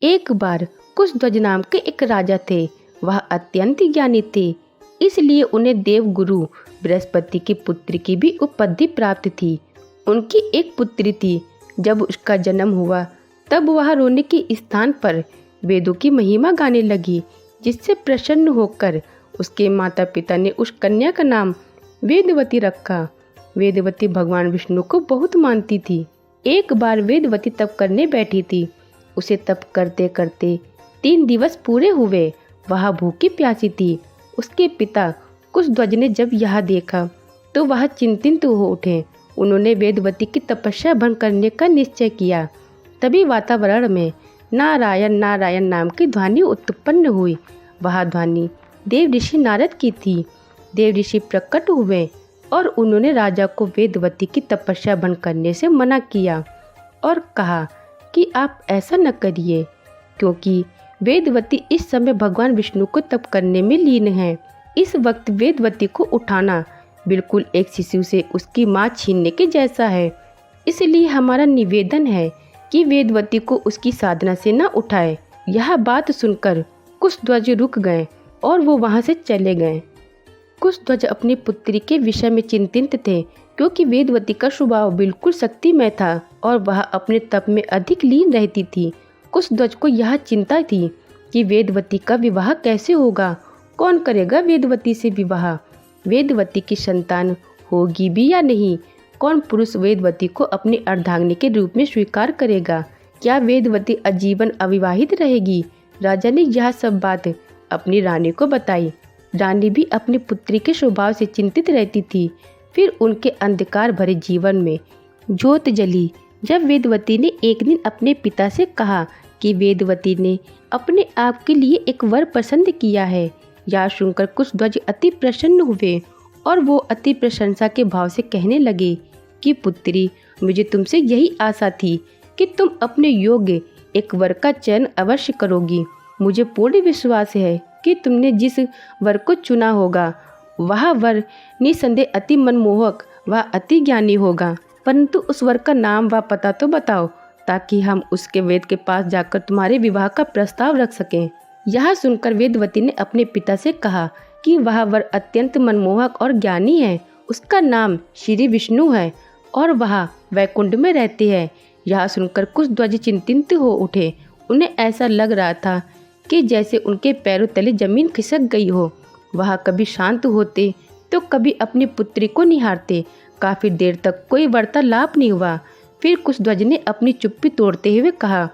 एक बार कुशध्वज नाम के एक राजा थे। वह अत्यंत ज्ञानी थे, इसलिए उन्हें देवगुरु बृहस्पति की पुत्री की भी उपाधि प्राप्त थी। उनकी एक पुत्री थी। जब उसका जन्म हुआ तब वह रोने के स्थान पर वेदों की महिमा गाने लगी, जिससे प्रसन्न होकर उसके माता पिता ने उस कन्या का नाम वेदवती रखा। वेदवती भगवान विष्णु को बहुत मानती थी। एक बार वेदवती तप करने बैठी थी। उसे तप करते करते 3 दिवस पूरे हुए। वह भूखी प्यासी थी। उसके पिता कुशध्वज ने जब यह देखा तो वह चिंतित हो उठे। उन्होंने वेदवती की तपस्या भंग करने का निश्चय किया। तभी वातावरण में नारायण नारायण नाम की ध्वनि उत्पन्न हुई। वह ध्वनि देव ऋषि नारद की थी। देव ऋषि प्रकट हुए और उन्होंने राजा को वेदवती की तपस्या भंग करने से मना किया और कहा कि आप ऐसा न करिए, क्योंकि वेदवती इस समय भगवान विष्णु को तप करने में लीन है। इस वक्त वेदवती को उठाना बिल्कुल एक शिशु से उसकी माँ छीनने के जैसा है। इसलिए हमारा निवेदन है कि वेदवती को उसकी साधना से न उठाए। यह बात सुनकर कुशध्वज रुक गए और वो वहाँ से चले गए। कुशध्वज अपनी पुत्री के विषय में चिंतित थे, क्योंकि वेदवती का स्वभाव बिल्कुल शक्तिमय था और वह अपने तप में अधिक लीन रहती थी। कुशध्वज को यह चिंता थी कि वेदवती का विवाह कैसे होगा, कौन करेगा वेदवती से विवाह, वेदवती की संतान होगी भी या नहीं, कौन पुरुष वेदवती को अपनी अर्धांगिनी के रूप में स्वीकार करेगा, क्या वेदवती आजीवन अविवाहित रहेगी। राजा ने यह सब बात अपनी रानी को बताई। रानी भी अपनी पुत्री के स्वभाव से चिंतित रहती थी। फिर उनके अंधकार भरे जीवन में ज्योत जली जब वेदवती ने एक दिन अपने पिता से कहा कि वेदवती ने अपने आप के लिए एक वर पसंद किया है। यह सुनकर कुशध्वज अति प्रसन्न हुए और वो अति प्रशंसा के भाव से कहने लगे कि पुत्री, मुझे तुमसे यही आशा थी कि तुम अपने योग्य एक वर का चयन अवश्य करोगी। मुझे पूर्ण विश्वास है कि तुमने जिस वर को चुना होगा वह वर निसंदेह अति मनमोहक व अति ज्ञानी होगा, परंतु उस वर का नाम व पता तो बताओ, ताकि हम उसके वेद के पास जाकर तुम्हारे विवाह का प्रस्ताव रख सकें। यह सुनकर वेदवती ने अपने पिता से कहा कि वह वर अत्यंत मनमोहक और ज्ञानी है। उसका नाम श्री विष्णु है और वह वैकुंठ में रहते हैं। यह सुनकर कुशध्वज चिंतित हो उठे। उन्हें ऐसा लग रहा था कि जैसे उनके पैरों तले जमीन खिसक गई हो। वह कभी शांत होते तो कभी अपनी पुत्री को निहारते। काफी देर तक कोई वार्तालाप नहीं हुआ। फिर कुशध्वज ने अपनी चुप्पी तोड़ते हुए कहा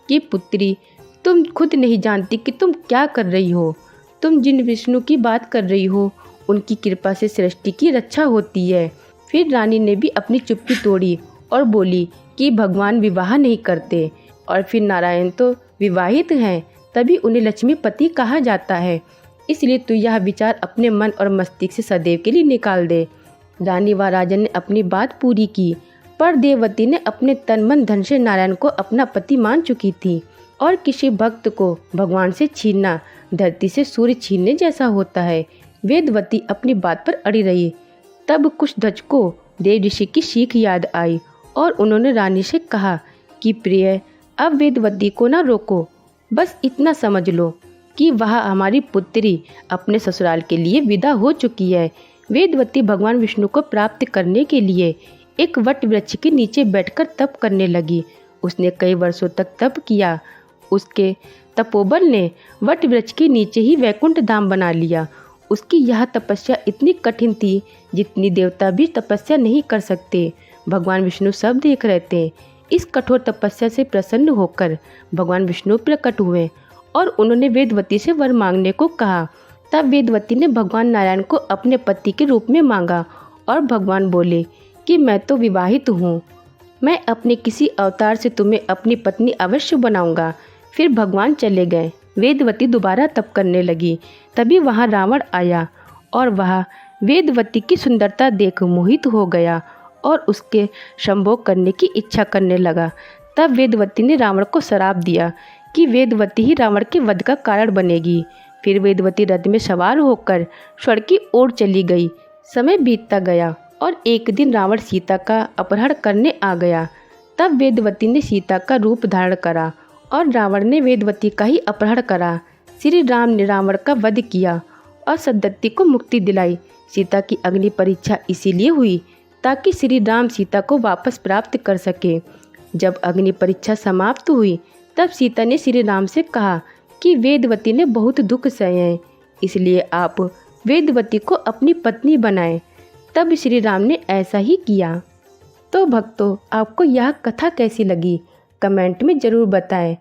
कि पुत्री, तुम खुद नहीं जानती कि तुम क्या कर रही हो। तुम जिन विष्णु की बात कर रही हो उनकी कृपा से सृष्टि की रक्षा होती है। फिर रानी ने भी अपनी चुप्पी तोड़ी और बोली कि भगवान विवाह नहीं करते और फिर नारायण तो विवाहित हैं, तभी उन्हें लक्ष्मीपति कहा जाता है। इसलिए तू यह विचार अपने मन और मस्तिष्क से सदैव के लिए निकाल दे। रानी व राजन ने अपनी बात पूरी की, पर देववती ने अपने तन मन धन से नारायण को अपना पति मान चुकी थी और किसी भक्त को भगवान से छीनना धरती से सूर्य छीनने जैसा होता है। वेदवती अपनी बात पर अड़ी रही। तब कुशध्वज को देव ऋषि की सीख याद आई और उन्होंने रानी से कहा कि प्रिय, अब वेदवती को ना रोको, बस इतना समझ लो कि वह हमारी पुत्री अपने ससुराल के लिए विदा हो चुकी है। वेदवती भगवान विष्णु को प्राप्त करने के लिए एक वट वृक्ष के नीचे बैठकर तप करने लगी। उसने कई वर्षों तक तप किया। उसके तपोबल ने वट वृक्ष के नीचे ही वैकुंठ धाम बना लिया। उसकी यह तपस्या इतनी कठिन थी जितनी देवता भी तपस्या नहीं कर सकते। भगवान विष्णु सब देख रहे थे। इस कठोर तपस्या से प्रसन्न होकर भगवान विष्णु प्रकट हुए और उन्होंने वेदवती से वर मांगने को कहा। तब वेदवती ने भगवान नारायण को अपने पति के रूप में मांगा और भगवान बोले कि मैं तो विवाहित हूँ, मैं अपने किसी अवतार से तुम्हें अपनी पत्नी अवश्य बनाऊंगा। फिर भगवान चले गए। वेदवती दोबारा तप करने लगी। तभी वहाँ रावण आया और वह वेदवती की सुंदरता देख मोहित हो गया और उसके संभोग करने की इच्छा करने लगा। तब वेदवती ने रावण को श्राप दिया कि वेदवती ही रावण के वध का कारण बनेगी। फिर वेदवती रथ में सवार होकर स्वर्ग की ओर चली गई। समय बीतता गया और एक दिन रावण सीता का अपहरण करने आ गया। तब वेदवती ने सीता का रूप धारण करा और रावण ने वेदवती का ही अपहरण करा। श्री राम ने रावण का वध किया और सद्दत्ती को मुक्ति दिलाई। सीता की अग्नि परीक्षा इसीलिए हुई ताकि श्री राम सीता को वापस प्राप्त कर सके। जब अग्नि परीक्षा समाप्त हुई तब सीता ने श्री राम से कहा कि वेदवती ने बहुत दुख सहे हैं, इसलिए आप वेदवती को अपनी पत्नी बनाएं। तब श्री राम ने ऐसा ही किया। तो भक्तों, आपको यह कथा कैसी लगी कमेंट में ज़रूर बताएं।